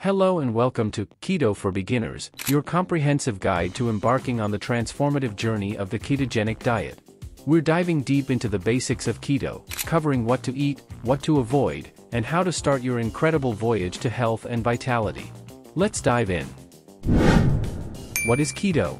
Hello and welcome to Keto for Beginners, your comprehensive guide to embarking on the transformative journey of the ketogenic diet. We're diving deep into the basics of keto, covering what to eat, what to avoid, and how to start your incredible voyage to health and vitality. Let's dive in. What is keto?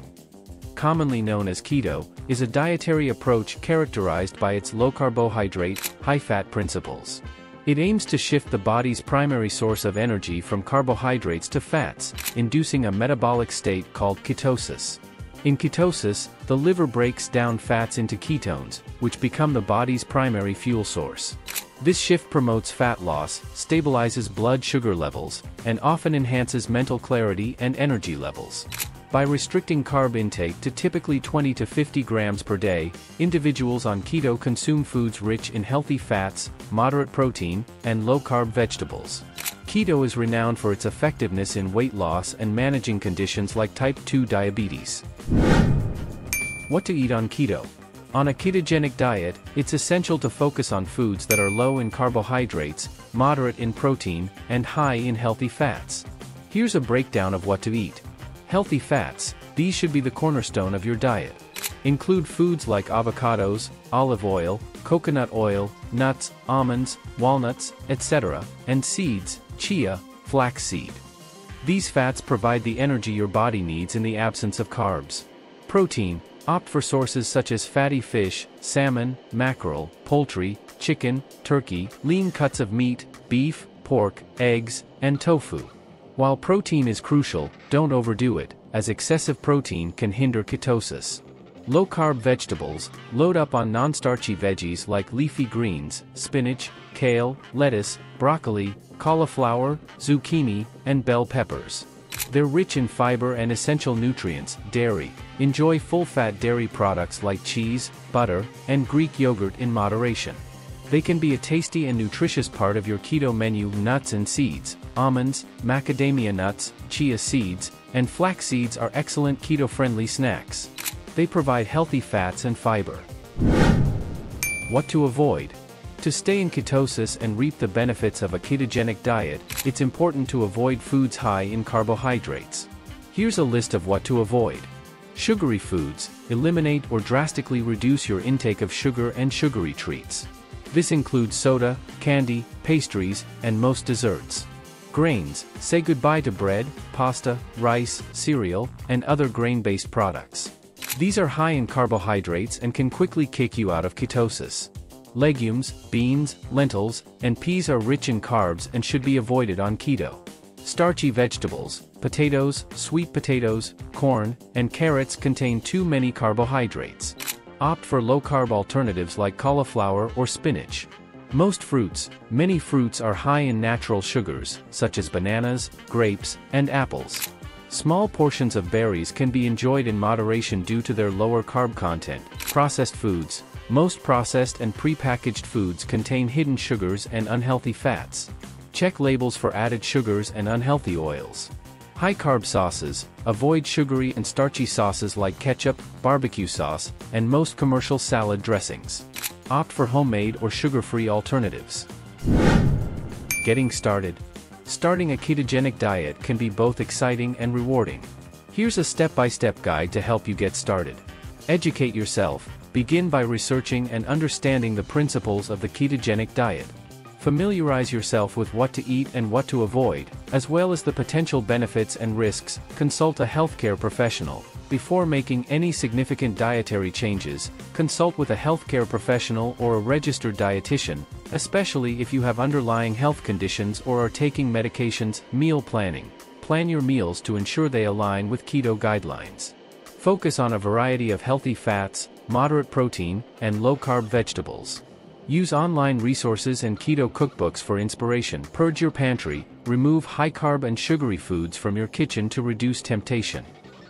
Commonly known as keto, is a dietary approach characterized by its low carbohydrate, high fat principles. It aims to shift the body's primary source of energy from carbohydrates to fats, inducing a metabolic state called ketosis. In ketosis, the liver breaks down fats into ketones, which become the body's primary fuel source. This shift promotes fat loss, stabilizes blood sugar levels, and often enhances mental clarity and energy levels. By restricting carb intake to typically 20 to 50 grams per day, individuals on keto consume foods rich in healthy fats, moderate protein, and low-carb vegetables. Keto is renowned for its effectiveness in weight loss and managing conditions like type 2 diabetes. What to eat on keto? On a ketogenic diet, it's essential to focus on foods that are low in carbohydrates, moderate in protein, and high in healthy fats. Here's a breakdown of what to eat. Healthy fats, these should be the cornerstone of your diet. Include foods like avocados, olive oil, coconut oil, nuts, almonds, walnuts, etc., and seeds, chia, flaxseed. These fats provide the energy your body needs in the absence of carbs. Protein, opt for sources such as fatty fish, salmon, mackerel, poultry, chicken, turkey, lean cuts of meat, beef, pork, eggs, and tofu. While protein is crucial, don't overdo it, as excessive protein can hinder ketosis. Low-carb vegetables, load up on non-starchy veggies like leafy greens, spinach, kale, lettuce, broccoli, cauliflower, zucchini, and bell peppers. They're rich in fiber and essential nutrients. Dairy, enjoy full-fat dairy products like cheese, butter, and Greek yogurt in moderation. They can be a tasty and nutritious part of your keto menu. Nuts and seeds, almonds, macadamia nuts, chia seeds, and flax seeds are excellent keto-friendly snacks. They provide healthy fats and fiber. What to avoid? To stay in ketosis and reap the benefits of a ketogenic diet, it's important to avoid foods high in carbohydrates. Here's a list of what to avoid. Sugary foods, eliminate or drastically reduce your intake of sugar and sugary treats. This includes soda, candy, pastries, and most desserts. Grains, say goodbye to bread, pasta, rice, cereal, and other grain-based products. These are high in carbohydrates and can quickly kick you out of ketosis. Legumes, beans, lentils, and peas are rich in carbs and should be avoided on keto. Starchy vegetables, potatoes, sweet potatoes, corn, and carrots contain too many carbohydrates. Opt for low-carb alternatives like cauliflower or spinach. Many fruits are high in natural sugars, such as bananas, grapes, and apples. Small portions of berries can be enjoyed in moderation due to their lower carb content. Processed foods, most processed and pre-packaged foods contain hidden sugars and unhealthy fats. Check labels for added sugars and unhealthy oils. High-carb sauces, avoid sugary and starchy sauces like ketchup, barbecue sauce, and most commercial salad dressings. Opt for homemade or sugar-free alternatives. Getting started. Starting a ketogenic diet can be both exciting and rewarding. Here's a step-by-step guide to help you get started. Educate yourself. Begin by researching and understanding the principles of the ketogenic diet. Familiarize yourself with what to eat and what to avoid, as well as the potential benefits and risks. Consult a healthcare professional. Before making any significant dietary changes, consult with a healthcare professional or a registered dietitian, especially if you have underlying health conditions or are taking medications. Meal planning. Plan your meals to ensure they align with keto guidelines. Focus on a variety of healthy fats, moderate protein, and low-carb vegetables. Use online resources and keto cookbooks for inspiration. Purge your pantry, remove high-carb and sugary foods from your kitchen to reduce temptation.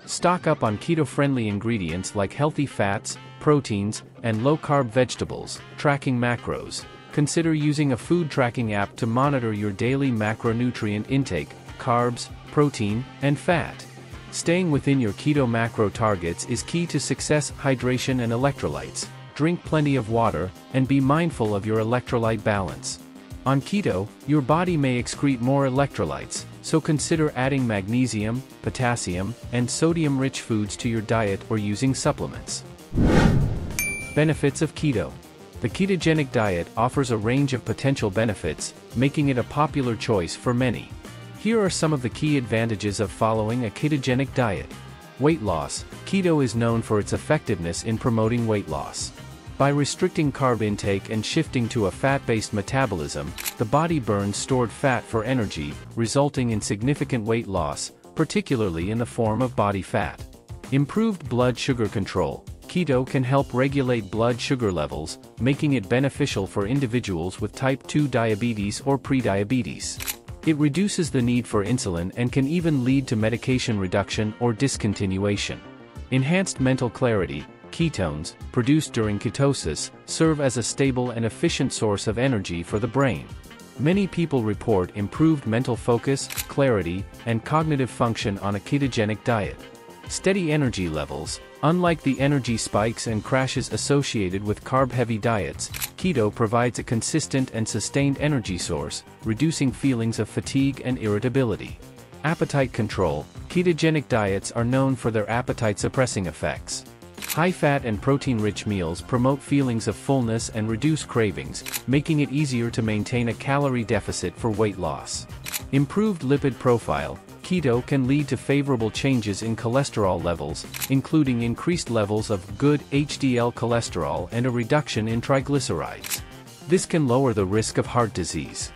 Stock up on keto-friendly ingredients like healthy fats, proteins, and low-carb vegetables. Tracking macros. Consider using a food tracking app to monitor your daily macronutrient intake, carbs, protein, and fat. Staying within your keto macro targets is key to success. Hydration and electrolytes. Drink plenty of water, and be mindful of your electrolyte balance. On keto, your body may excrete more electrolytes, so consider adding magnesium, potassium, and sodium-rich foods to your diet or using supplements. Benefits of keto. The ketogenic diet offers a range of potential benefits, making it a popular choice for many. Here are some of the key advantages of following a ketogenic diet. Weight loss. Keto is known for its effectiveness in promoting weight loss. By restricting carb intake and shifting to a fat-based metabolism, the body burns stored fat for energy, resulting in significant weight loss, particularly in the form of body fat. Improved blood sugar control. Keto can help regulate blood sugar levels, making it beneficial for individuals with type 2 diabetes or prediabetes. It reduces the need for insulin and can even lead to medication reduction or discontinuation. Enhanced mental clarity. Ketones, produced during ketosis, serve as a stable and efficient source of energy for the brain. Many people report improved mental focus, clarity, and cognitive function on a ketogenic diet. Steady energy levels. Unlike the energy spikes and crashes associated with carb-heavy diets, keto provides a consistent and sustained energy source, reducing feelings of fatigue and irritability. Appetite control. Ketogenic diets are known for their appetite-suppressing effects. High-fat and protein-rich meals promote feelings of fullness and reduce cravings, making it easier to maintain a calorie deficit for weight loss. Improved lipid profile. Keto can lead to favorable changes in cholesterol levels, including increased levels of good HDL cholesterol and a reduction in triglycerides. This can lower the risk of heart disease.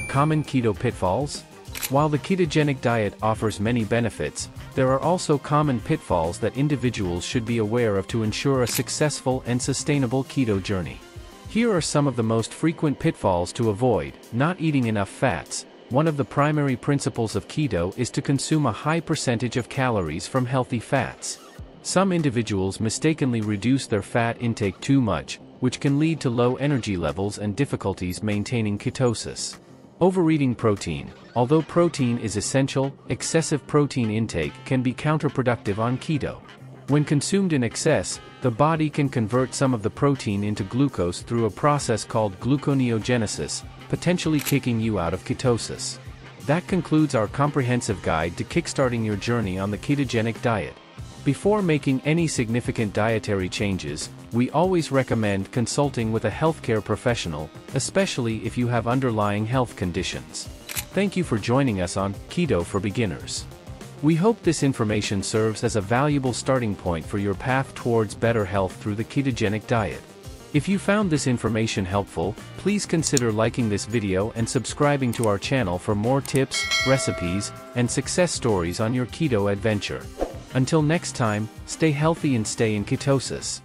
Common keto pitfalls? While the ketogenic diet offers many benefits, there are also common pitfalls that individuals should be aware of to ensure a successful and sustainable keto journey. Here are some of the most frequent pitfalls to avoid. Not eating enough fats. One of the primary principles of keto is to consume a high percentage of calories from healthy fats. Some individuals mistakenly reduce their fat intake too much, which can lead to low energy levels and difficulties maintaining ketosis. Overeating protein. Although protein is essential, excessive protein intake can be counterproductive on keto. When consumed in excess, the body can convert some of the protein into glucose through a process called gluconeogenesis, potentially kicking you out of ketosis. That concludes our comprehensive guide to kickstarting your journey on the ketogenic diet. Before making any significant dietary changes, we always recommend consulting with a healthcare professional, especially if you have underlying health conditions. Thank you for joining us on Keto for Beginners. We hope this information serves as a valuable starting point for your path towards better health through the ketogenic diet. If you found this information helpful, please consider liking this video and subscribing to our channel for more tips, recipes, and success stories on your keto adventure. Until next time, stay healthy and stay in ketosis.